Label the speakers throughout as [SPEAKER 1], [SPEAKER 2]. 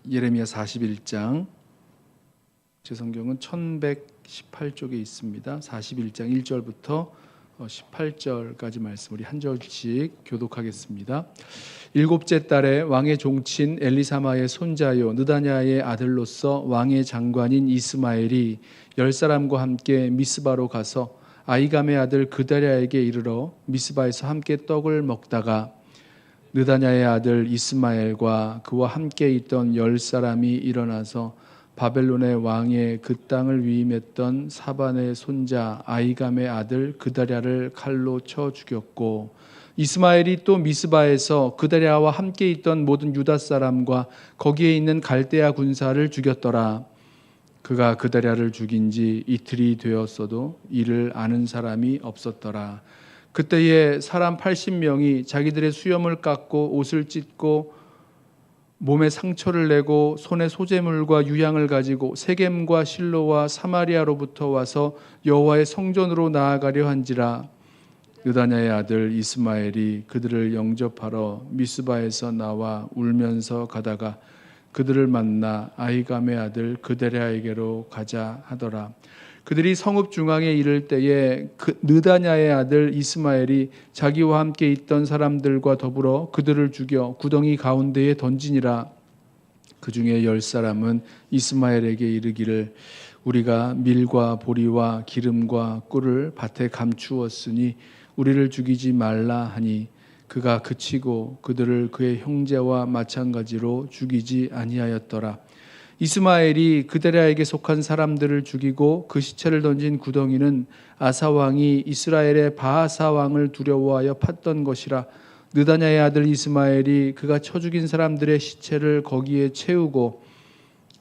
[SPEAKER 1] 예레미야 41장, 제 성경은 1118쪽에 있습니다. 41장 1절부터 18절까지 말씀 우리 한 절씩 교독하겠습니다. 일곱째 달에 왕의 종친 엘리사마의 손자요 느다냐의 아들로서 왕의 장관인 이스마엘이 10사람과 함께 미스바로 가서 아히감의 아들 그다랴에게 이르러 미스바에서 함께 떡을 먹다가 느다냐의 아들 이스마엘과 그와 함께 있던 10사람이 일어나서 바벨론의 왕의 그 땅을 위임했던 사반의 손자 아히감의 아들 그다랴를 칼로 쳐 죽였고, 이스마엘이 또 미스바에서 그다랴와 함께 있던 모든 유다 사람과 거기에 있는 갈대아 군사를 죽였더라. 그가 그다랴를 죽인 지 이틀이 되었어도 이를 아는 사람이 없었더라. 그때에 사람 80명이 자기들의 수염을 깎고 옷을 찢고 몸에 상처를 내고 손에 소재물과 유향을 가지고 세겜과 실로와 사마리아로부터 와서 여호와의 성전으로 나아가려 한지라. 느다냐의 아들 이스마엘이 그들을 영접하러 미스바에서 나와 울면서 가다가 그들을 만나 아히감의 아들 그다랴에게로 가자 하더라. 그들이 성읍 중앙에 이를 때에 느다냐의 아들 이스마엘이 자기와 함께 있던 사람들과 더불어 그들을 죽여 구덩이 가운데에 던지니라. 그 중에 10사람은 이스마엘에게 이르기를 우리가 밀과 보리와 기름과 꿀을 밭에 감추었으니 우리를 죽이지 말라 하니 그가 그치고 그들을 그의 형제와 마찬가지로 죽이지 아니하였더라. 이스마엘이 그다랴에게 속한 사람들을 죽이고 그 시체를 던진 구덩이는 아사 왕이 이스라엘의 바하사 왕을 두려워하여 팠던 것이라. 느다냐의 아들 이스마엘이 그가 쳐 죽인 사람들의 시체를 거기에 채우고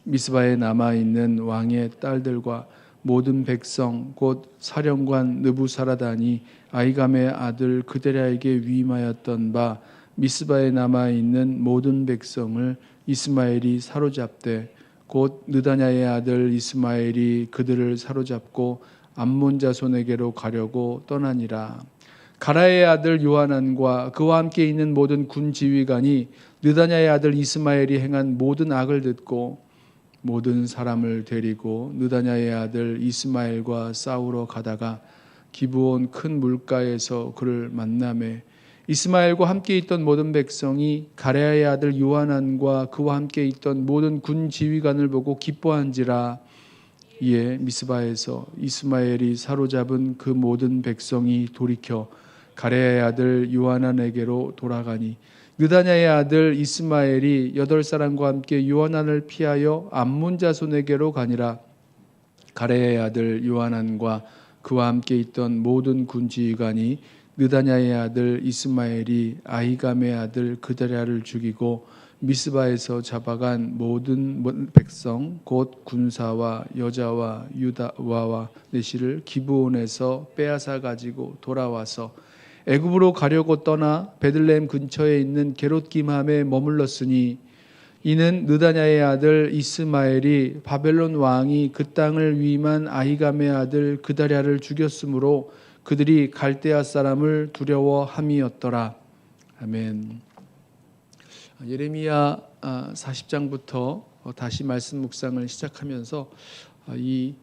[SPEAKER 1] 미스바에 남아있는 왕의 딸들과 모든 백성 곧 사령관 느부사라단이 아히감의 아들 그다랴에게 위임하였던 바 미스바에 남아있는 모든 백성을 이스마엘이 사로잡되 곧 느다냐의 아들 이스마엘이 그들을 사로잡고 암몬 자손에게로 가려고 떠나니라. 가라의 아들 요하난과 그와 함께 있는 모든 군 지휘관이 느다냐의 아들 이스마엘이 행한 모든 악을 듣고 모든 사람을 데리고 느다냐의 아들 이스마엘과 싸우러 가다가 기브온 큰 물가에서 그를 만나매 이스마엘과 함께 있던 모든 백성이 가레아의 아들 요하난과 그와 함께 있던 모든 군 지휘관을 보고 기뻐한지라. 이에 미스바에서 이스마엘이 사로잡은 그 모든 백성이 돌이켜 가레아의 아들 요하난에게로 돌아가니 느다냐의 아들 이스마엘이 8사람과 함께 요하난을 피하여 암몬 자손에게로 가니라. 가레아의 아들 요하난과 그와 함께 있던 모든 군 지휘관이 느다냐의 아들 이스마엘이 아히감의 아들 그다랴를 죽이고 미스바에서 잡아간 모든 백성 곧 군사와 여자와 유다와 내시를 기브온에서 빼앗아 가지고 돌아와서 애굽으로 가려고 떠나 베들레헴 근처에 있는 게롯기맘에 머물렀으니 이는 느다냐의 아들 이스마엘이 바벨론 왕이 그 땅을 위임한 아히감의 아들 그다랴를 죽였으므로 그들이 갈대아 사람을 두려워함이었더라. 아멘. 예레미야 40장부터 다시 말씀 묵상을 시작하면서 이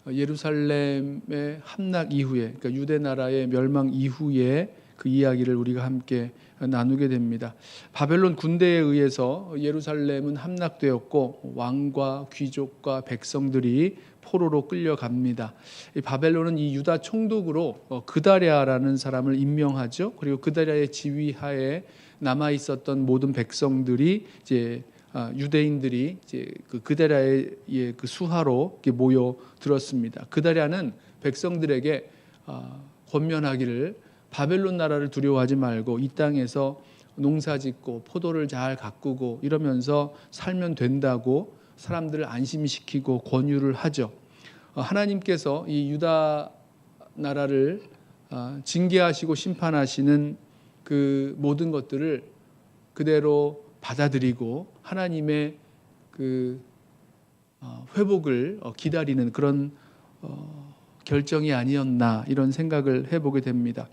[SPEAKER 1] 예루살렘의 함락 이후에, 그러니까 유대 나라의 멸망 이후에 그 이야기를 우리가 함께 나누게 됩니다. 바벨론 군대에 의해서 예루살렘은 함락되었고 왕과 귀족과 백성들이 포로로 끌려갑니다. 이 바벨론은 이 유다 총독으로 그다랴라는 사람을 임명하죠. 그리고 그다랴의 지휘하에 남아 있었던 모든 백성들이 이제 유대인들이 이제 그다랴의 그 수하로 모여 들었습니다. 그다랴는 백성들에게 권면하기를 바벨론 나라를 두려워하지 말고 이 땅에서 농사짓고 포도를 잘 가꾸고 이러면서 살면 된다고 사람들을 안심시키고 권유를 하죠. 하나님께서 이 유다 나라를 징계하시고 심판하시는 그 모든 것들을 그대로 받아들이고 하나님의 그 회복을 기다리는 그런 결정이 아니었나 이런 생각을 해보게 됩니다.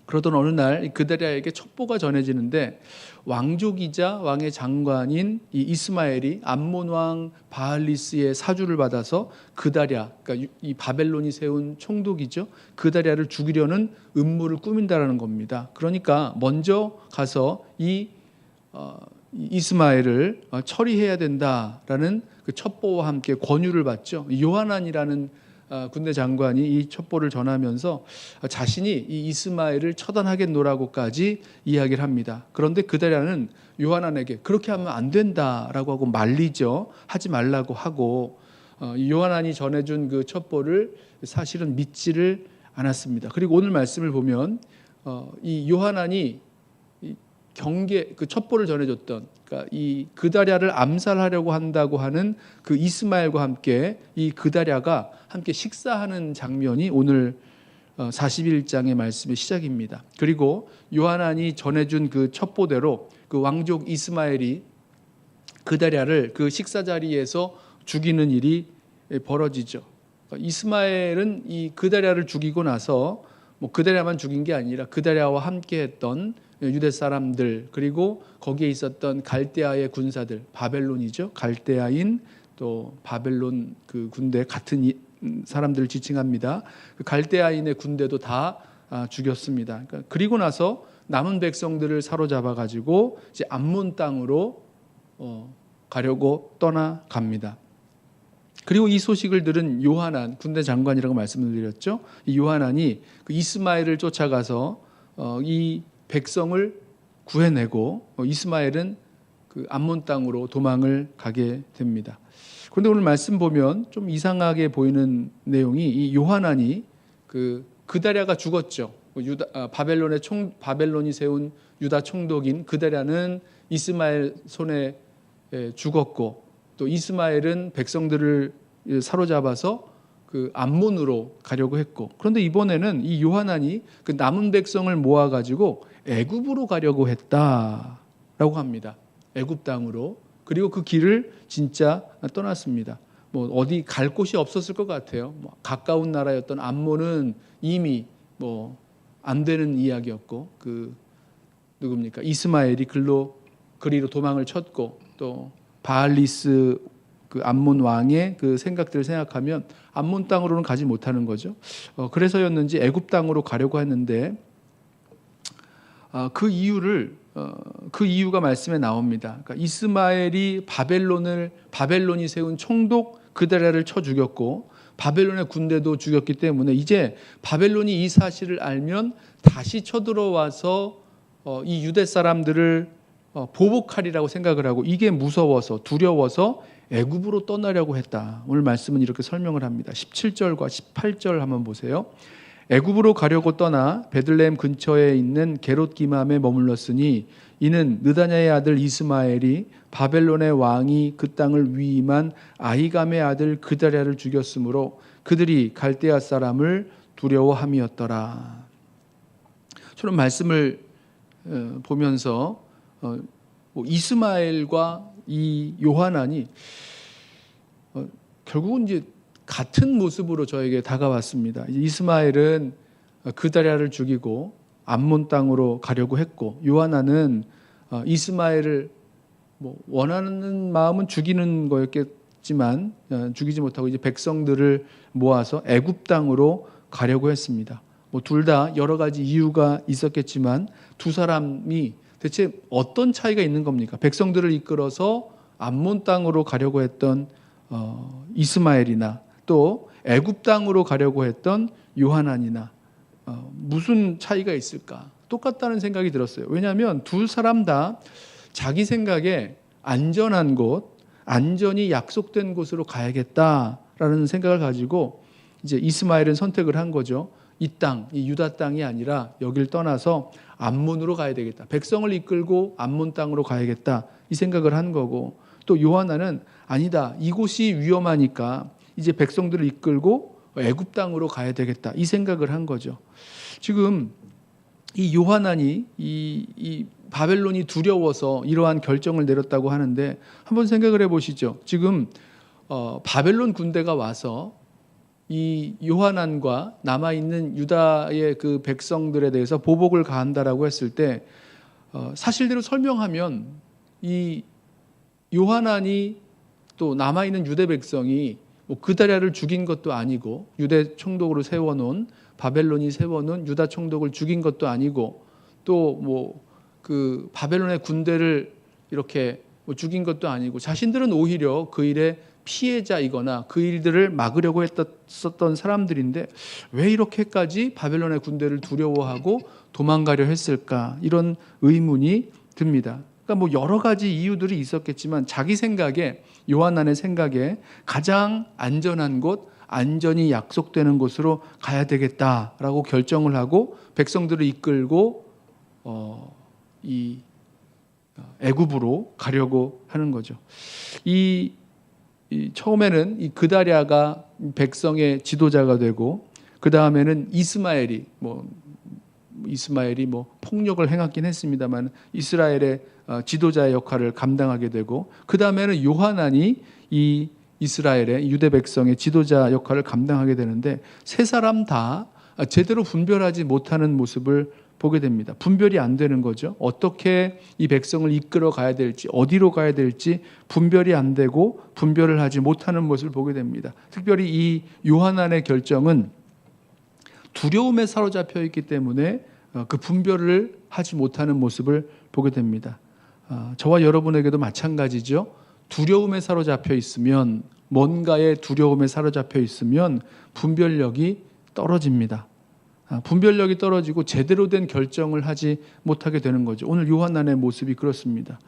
[SPEAKER 1] 그러던 어느 날 그다리아에게 첩보가 전해지는데 왕족이자 왕의 장관인 이 이스마엘이 암몬 왕 바알리스의 사주를 받아서 그다리아, 그러니까 이 바벨론이 세운 총독이죠. 그다리아를 죽이려는 음모를 꾸민다라는 겁니다. 그러니까 먼저 가서 이스마엘을 처리해야 된다라는 그 첩보와 함께 권유를 받죠. 요하난이라는 군대 장관이 이 첩보를 전하면서 자신이 이 이스마엘을 처단하겠노라고까지 이야기를 합니다. 그런데 그다리아는 요하난에게 그렇게 하면 안 된다라고 하고 말리죠. 하지 말라고 하고 요하난이 전해준 그 첩보를 사실은 믿지를 않았습니다. 그리고 오늘 말씀을 보면 이 요하난이 그 첩보를 전해줬던, 그러니까 이 그다리아를 암살하려고 한다고 하는 그 이스마엘과 함께 이 그다리아가 함께 식사하는 장면이 오늘 41장의 말씀의 시작입니다. 그리고 요하난이 전해준 그 첩보대로 그 왕족 이스마엘이 그다리아를 그 식사 자리에서 죽이는 일이 벌어지죠. 이스마엘은 이 그다리아를 죽이고 나서 뭐 그다리아만 죽인 게 아니라 그다리아와 함께했던 유대 사람들, 그리고 거기에 있었던 갈대아의 군사들, 바벨론이죠. 갈대아인 또 바벨론 그 군대 같은 사람들을 지칭합니다. 그 갈대아인의 군대도 다 죽였습니다. 그리고 나서 남은 백성들을 사로잡아 가지고 이제 암몬 땅으로 가려고 떠나갑니다. 그리고 이 소식을 들은 요하난, 군대 장관이라고 말씀을 드렸죠. 이 요하난이 그 이스마엘을 쫓아가서 이 백성을 구해내고 이스마엘은 그 암몬 땅으로 도망을 가게 됩니다. 그런데 오늘 말씀 보면 좀 이상하게 보이는 내용이 이 요하난이 그다리아가 죽었죠. 바벨론이 세운 유다 총독인 그다리아는 이스마엘 손에 죽었고, 또 이스마엘은 백성들을 사로잡아서 그 암몬으로 가려고 했고, 그런데 이번에는 이 요하난이 그 남은 백성을 모아가지고 애굽으로 가려고 했다라고 합니다. 애굽 땅으로. 그리고 그 길을 진짜 떠났습니다. 뭐 어디 갈 곳이 없었을 것 같아요. 뭐 가까운 나라였던 암몬은 이미 뭐 안 되는 이야기였고, 그 누굽니까? 이스마엘이 그리로 도망을 쳤고, 또 바알리스 그 암몬 왕의 그 생각들을 생각하면 암몬 땅으로는 가지 못하는 거죠. 그래서였는지 애굽 땅으로 가려고 했는데 그 이유가 말씀에 나옵니다. 그러니까 이스마엘이 바벨론이 세운 총독 그다리아를 쳐 죽였고 바벨론의 군대도 죽였기 때문에 이제 바벨론이 이 사실을 알면 다시 쳐들어와서 이 유대 사람들을 보복하리라고 생각을 하고, 이게 무서워서 두려워서 애굽으로 떠나려고 했다. 오늘 말씀은 이렇게 설명을 합니다. 17절과 18절 한번 보세요. 애굽으로 가려고 떠나 베들레헴 근처에 있는 게롯기맘에 머물렀으니 이는 느다냐의 아들 이스마엘이 바벨론의 왕이 그 땅을 위임한 아히감의 아들 그다리아를 죽였으므로 그들이 갈대아 사람을 두려워함이었더라. 저는 말씀을 보면서 이스마엘과 이 요하난이 결국은 이제 같은 모습으로 저에게 다가왔습니다. 이스마엘은 그다리아를 죽이고 암몬 땅으로 가려고 했고, 요하난은 이스마엘을 뭐 원하는 마음은 죽이는 거였겠지만 죽이지 못하고 이제 백성들을 모아서 애굽 땅으로 가려고 했습니다. 뭐 둘 다 여러 가지 이유가 있었겠지만 두 사람이 대체 어떤 차이가 있는 겁니까? 백성들을 이끌어서 암몬 땅으로 가려고 했던 이스마엘이나 또 애굽 땅으로 가려고 했던 요하난이나 무슨 차이가 있을까? 똑같다는 생각이 들었어요. 왜냐하면 두 사람 다 자기 생각에 안전한 곳, 안전이 약속된 곳으로 가야겠다라는 생각을 가지고 이제 이스마엘은 선택을 한 거죠. 이 땅, 이 유다 땅이 아니라 여길 떠나서 암몬으로 가야 되겠다. 백성을 이끌고 암몬 땅으로 가야겠다. 이 생각을 한 거고, 또 요하난은 아니다. 이곳이 위험하니까 이제 백성들을 이끌고 애굽 땅으로 가야 되겠다. 이 생각을 한 거죠. 지금 이 요하난이 이 바벨론이 두려워서 이러한 결정을 내렸다고 하는데 한번 생각을 해보시죠. 지금 바벨론 군대가 와서 이 요하난과 남아 있는 유다의 그 백성들에 대해서 보복을 가한다라고 했을 때 사실대로 설명하면 이 요하난이 또 남아 있는 유대 백성이 뭐 그다랴를 죽인 것도 아니고 유대 총독으로 세워놓은 바벨론이 세워놓은 유다 총독을 죽인 것도 아니고 또 뭐 그 바벨론의 군대를 이렇게 뭐 죽인 것도 아니고 자신들은 오히려 그 일의 피해자이거나 그 일들을 막으려고 했었던 사람들인데 왜 이렇게까지 바벨론의 군대를 두려워하고 도망가려 했을까? 이런 의문이 듭니다. 그러니까 뭐 여러 가지 이유들이 있었겠지만 자기 생각에 요하난의 생각에 가장 안전한 곳, 안전이 약속되는 곳으로 가야 되겠다라고 결정을 하고 백성들을 이끌고 이 애굽으로 가려고 하는 거죠. 이 처음에는 이 그다랴가 백성의 지도자가 되고 그 다음에는 이스마엘이 폭력을 행하긴 했습니다만 이스라엘의 지도자의 역할을 감당하게 되고 그 다음에는 요하난이 이 이스라엘의 유대 백성의 지도자 역할을 감당하게 되는데 세 사람 다 제대로 분별하지 못하는 모습을 보게 됩니다. 분별이 안 되는 거죠. 어떻게 이 백성을 이끌어 가야 될지, 어디로 가야 될지 분별이 안 되고 분별을 하지 못하는 모습을 보게 됩니다. 특별히 이 요하난의 결정은 두려움에 사로잡혀 있기 때문에 그 분별을 하지 못하는 모습을 보게 됩니다. 저와 여러분에게도 마찬가지죠. 두려움에 사로잡혀 있으면, 뭔가의 두려움에 사로잡혀 있으면 분별력이 떨어집니다. 분별력이 떨어지고 제대로 된 결정을 하지 못하게 되는 거죠. 오늘 요하난의 모습이 그렇습니다.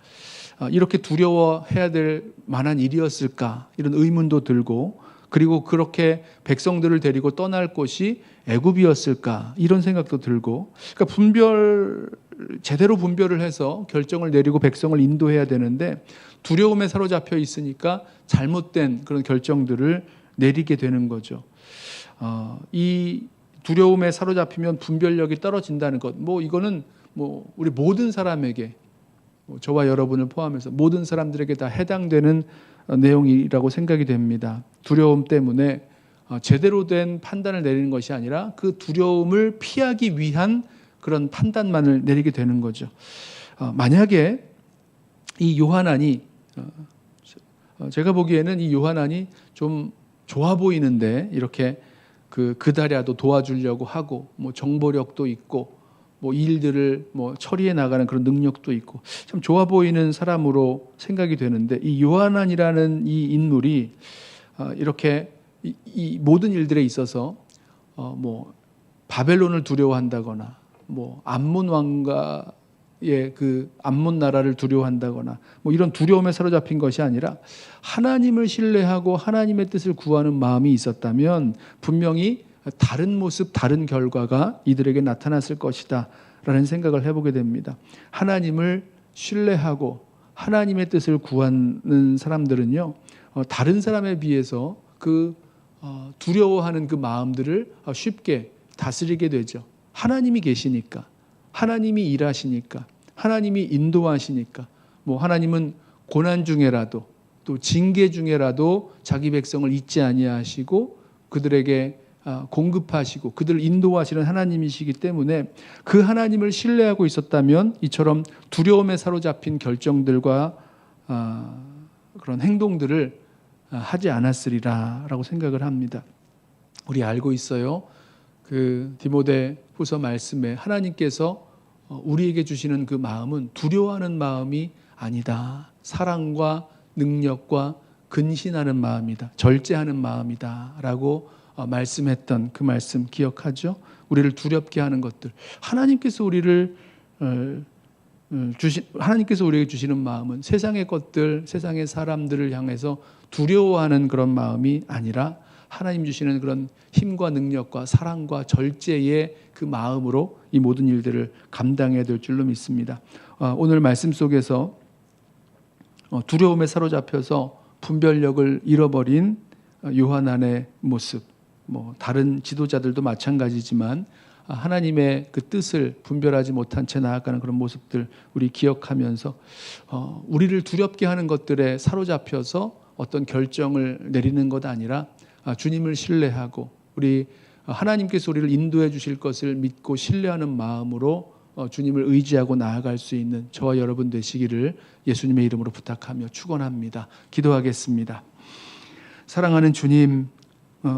[SPEAKER 1] 이렇게 두려워해야 될 만한 일이었을까? 이런 의문도 들고, 그리고 그렇게 백성들을 데리고 떠날 곳이 애굽이었을까? 이런 생각도 들고, 그러니까 제대로 분별을 해서 결정을 내리고 백성을 인도해야 되는데 두려움에 사로잡혀 있으니까 잘못된 그런 결정들을 내리게 되는 거죠. 이 두려움에 사로잡히면 분별력이 떨어진다는 것, 이거는 우리 모든 사람에게, 저와 여러분을 포함해서 모든 사람들에게 다 해당되는 내용이라고 생각이 됩니다. 두려움 때문에 제대로 된 판단을 내리는 것이 아니라 그 두려움을 피하기 위한 그런 판단만을 내리게 되는 거죠. 만약에 이 요하난이, 제가 보기에는 이 요하난이 좀 좋아 보이는데 이렇게 그다랴도 도와주려고 하고 정보력도 있고 일들을 처리해 나가는 그런 능력도 있고 참 좋아 보이는 사람으로 생각이 되는데 이 요하난이라는 이 인물이 이렇게 이 모든 일들에 있어서 바벨론을 두려워한다거나 암몬 왕가의 그 암몬 나라를 두려워한다거나 이런 두려움에 사로잡힌 것이 아니라 하나님을 신뢰하고 하나님의 뜻을 구하는 마음이 있었다면 분명히 다른 모습, 다른 결과가 이들에게 나타났을 것이다 라는 생각을 해보게 됩니다. 하나님을 신뢰하고 하나님의 뜻을 구하는 사람들은요, 다른 사람에 비해서 그 두려워하는 그 마음들을 쉽게 다스리게 되죠. 하나님이 계시니까, 하나님이 일하시니까, 하나님이 인도하시니까, 하나님은 고난 중에라도 또 징계 중에라도 자기 백성을 잊지 아니하시고 그들에게 공급하시고 그들을 인도하시는 하나님이시기 때문에 그 하나님을 신뢰하고 있었다면 이처럼 두려움에 사로잡힌 결정들과 그런 행동들을 하지 않았으리라라고 생각을 합니다. 우리 알고 있어요. 그 디모데 후서 말씀에 하나님께서 우리에게 주시는 그 마음은 두려워하는 마음이 아니다. 사랑과 능력과 근신하는 마음이다. 절제하는 마음이다. 라고 말씀했던 그 말씀 기억하죠? 우리를 두렵게 하는 것들. 하나님께서 우리에게 주시는 마음은 세상의 것들, 세상의 사람들을 향해서 두려워하는 그런 마음이 아니라 하나님 주시는 그런 힘과 능력과 사랑과 절제의 그 마음으로 이 모든 일들을 감당해야 될 줄로 믿습니다. 오늘 말씀 속에서 두려움에 사로잡혀서 분별력을 잃어버린 요하난의 모습, 다른 지도자들도 마찬가지지만 하나님의 그 뜻을 분별하지 못한 채 나아가는 그런 모습들 우리 기억하면서 우리를 두렵게 하는 것들에 사로잡혀서 어떤 결정을 내리는 것 아니라 주님을 신뢰하고 우리 하나님께서 우리를 인도해 주실 것을 믿고 신뢰하는 마음으로 주님을 의지하고 나아갈 수 있는 저와 여러분 되시기를 예수님의 이름으로 부탁하며 축원합니다. 기도하겠습니다. 사랑하는 주님,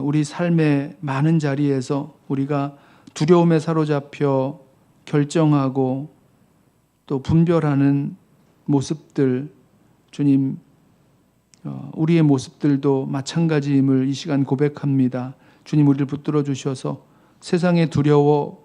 [SPEAKER 1] 우리 삶의 많은 자리에서 우리가 두려움에 사로잡혀 결정하고 또 분별하는 모습들, 주님, 우리의 모습들도 마찬가지임을 이 시간 고백합니다. 주님, 우리를 붙들어 주셔서 세상에 두려워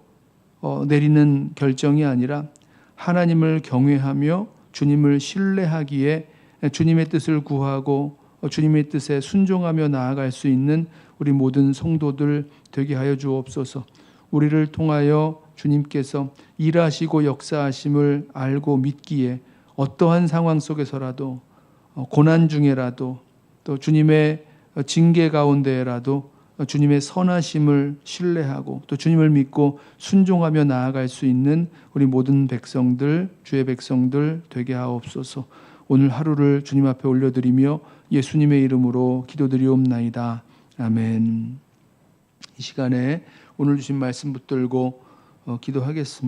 [SPEAKER 1] 내리는 결정이 아니라 하나님을 경외하며 주님을 신뢰하기에 주님의 뜻을 구하고 주님의 뜻에 순종하며 나아갈 수 있는 우리 모든 성도들 되게 하여 주옵소서. 우리를 통하여 주님께서 일하시고 역사하심을 알고 믿기에 어떠한 상황 속에서라도 고난 중에라도 또 주님의 징계 가운데라도 주님의 선하심을 신뢰하고 또 주님을 믿고 순종하며 나아갈 수 있는 우리 모든 백성들, 주의 백성들 되게 하옵소서. 오늘 하루를 주님 앞에 올려드리며 예수님의 이름으로 기도드리옵나이다. 아멘. 이 시간에 오늘 주신 말씀 붙들고 기도하겠습니다.